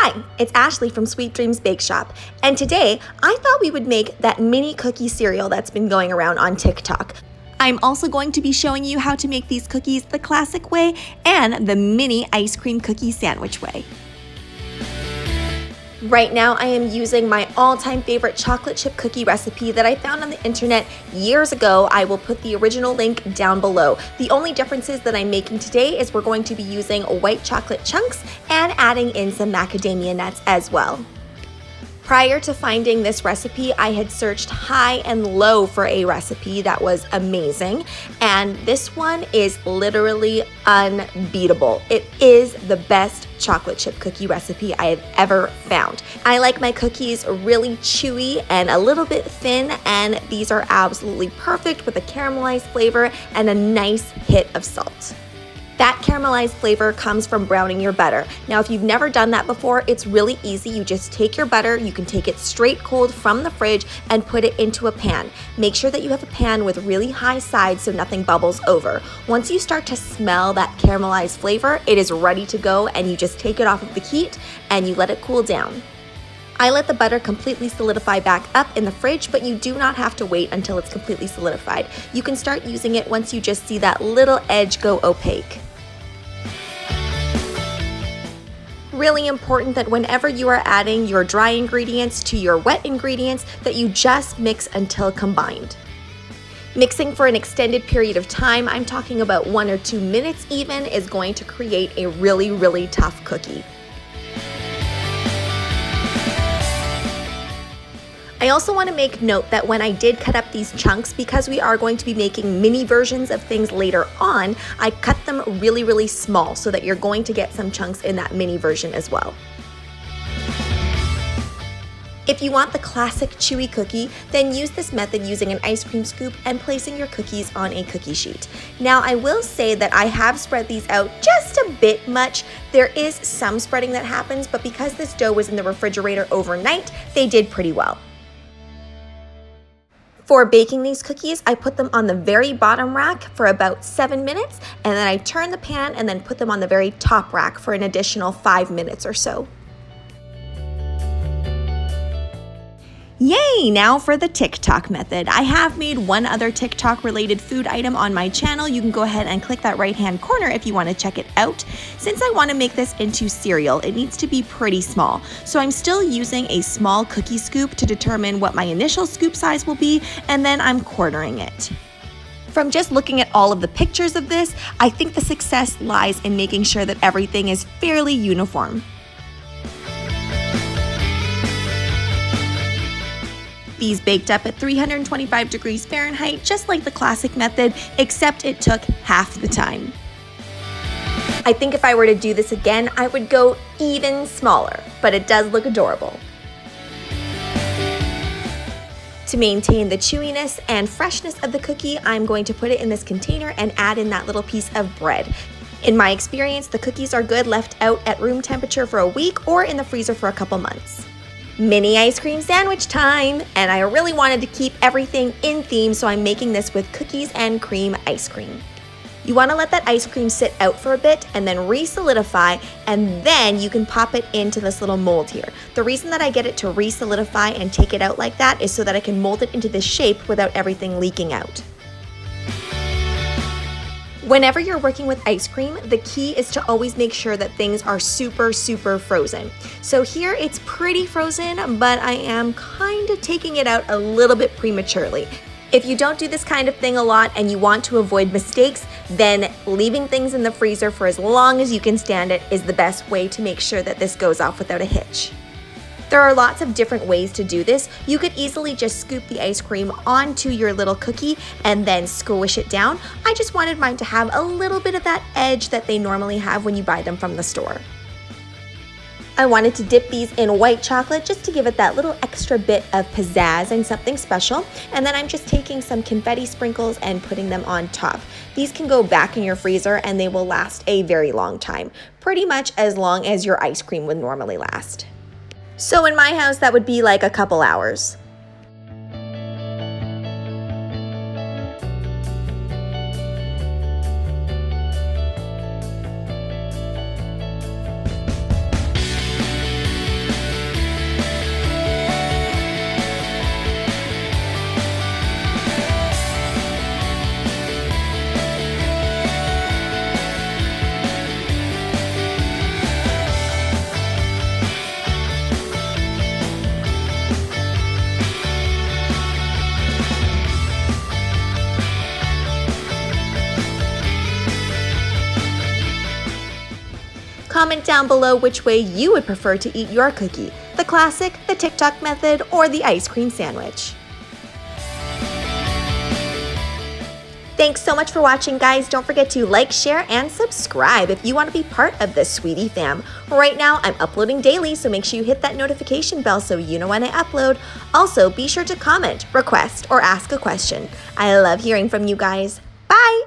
Hi, it's Ashleigh from Sweet Dreams Bake Shop, and today I thought we would make that mini cookie cereal that's been going around on TikTok. I'm also going to be showing you how to make these cookies the classic way and the mini ice cream cookie sandwich way. Right now I am using my all-time favorite chocolate chip cookie recipe that I found on the internet years ago. I will put the original link down below. The only differences that I'm making today is we're going to be using white chocolate chunks and adding in some macadamia nuts as well. Prior to finding this recipe, I had searched high and low for a recipe that was amazing, and this one is literally unbeatable. It is the best chocolate chip cookie recipe I have ever found. I like my cookies really chewy and a little bit thin, and these are absolutely perfect with a caramelized flavor and a nice hit of salt. That caramelized flavor comes from browning your butter. Now, if you've never done that before, it's really easy. You just take your butter, you can take it straight cold from the fridge and put it into a pan. Make sure that you have a pan with really high sides so nothing bubbles over. Once you start to smell that caramelized flavor, it is ready to go, and you just take it off of the heat and you let it cool down. I let the butter completely solidify back up in the fridge, but you do not have to wait until it's completely solidified. You can start using it once you just see that little edge go opaque. Really important that whenever you are adding your dry ingredients to your wet ingredients, that you just mix until combined. Mixing for an extended period of time, I'm talking about 1 or 2 minutes even, is going to create a really tough cookie. I also want to make note that when I did cut up these chunks, because we are going to be making mini versions of things later on, I cut them really small so that you're going to get some chunks in that mini version as well. If you want the classic chewy cookie, then use this method using an ice cream scoop and placing your cookies on a cookie sheet. Now, I will say that I have spread these out just a bit much. There is some spreading that happens, but because this dough was in the refrigerator overnight, they did pretty well. For baking these cookies, I put them on the very bottom rack for about 7 minutes, and then I turn the pan and then put them on the very top rack for an additional 5 minutes or so. Yay! Now for the TikTok method. I have made one other TikTok related food item on my channel. You can go ahead and click that right hand corner if you want to check it out. Since I want to make this into cereal, it needs to be pretty small. So I'm still using a small cookie scoop to determine what my initial scoop size will be, and then I'm quartering it. From just looking at all of the pictures of this, I think the success lies in making sure that everything is fairly uniform. These baked up at 325 degrees Fahrenheit, just like the classic method, except it took half the time. I think if I were to do this again, I would go even smaller, but it does look adorable. To maintain the chewiness and freshness of the cookie, I'm going to put it in this container and add in that little piece of bread. In my experience, the cookies are good left out at room temperature for a week or in the freezer for a couple months. Mini ice cream sandwich time! And I really wanted to keep everything in theme, so I'm making this with cookies and cream ice cream. You want to let that ice cream sit out for a bit and then re-solidify, and then you can pop it into this little mold here. The reason that I get it to re-solidify and take it out like that is so that I can mold it into this shape without everything leaking out. Whenever you're working with ice cream, the key is to always make sure that things are super frozen. So here it's pretty frozen, but I am kind of taking it out a little bit prematurely. If you don't do this kind of thing a lot and you want to avoid mistakes, then leaving things in the freezer for as long as you can stand it is the best way to make sure that this goes off without a hitch. There are lots of different ways to do this. You could easily just scoop the ice cream onto your little cookie and then squish it down. I just wanted mine to have a little bit of that edge that they normally have when you buy them from the store. I wanted to dip these in white chocolate just to give it that little extra bit of pizzazz and something special. And then I'm just taking some confetti sprinkles and putting them on top. These can go back in your freezer and they will last a very long time, pretty much as long as your ice cream would normally last. So in my house, that would be like a couple hours. Comment down below which way you would prefer to eat your cookie, the classic, the TikTok method, or the ice cream sandwich. Thanks so much for watching, guys. Don't forget to like, share, and subscribe if you want to be part of the Sweetie fam. Right now, I'm uploading daily, so make sure you hit that notification bell so you know when I upload. Also, be sure to comment, request, or ask a question. I love hearing from you guys. Bye!